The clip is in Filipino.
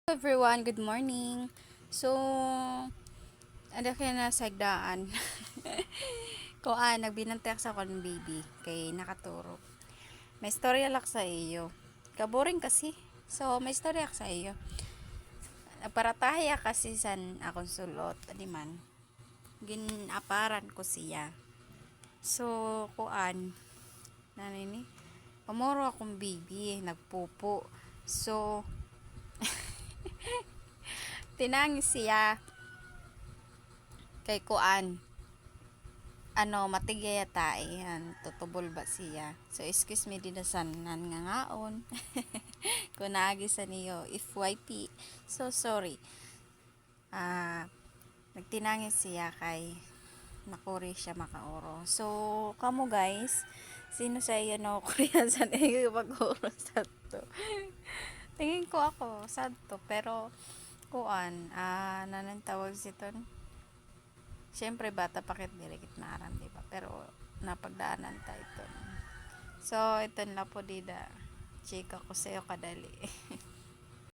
Everyone, good morning. So, ano kaya na sagdaan? Nagbinantek sa kon baby kay nakaturo. May storya lak sa iyo. Kaboring kasi. So, may storya sa iyo. Parataya kasi san akong sulot, di man. Ginaparan ko siya. So, nanini, pamoro akong baby, nagpupo. So, tinangis siya kay matigaya yan, tutubol ba siya. So, excuse me din sa nan nga ngaon. Kung naagi sa niyo, FYP. So, sorry. Nagtinangis siya kay nakuri siya makaoro. So, kamo guys, sino sa iyo no Korean sa niyo mag-oro sa to? Tingin ko ako, sad to. Pero, nanang tawag si ton? Siyempre, bata pakit dirikit na aram, diba? Pero, napagdaanan tayo ito. So, ito na po dida. Chika ko sa'yo kadali.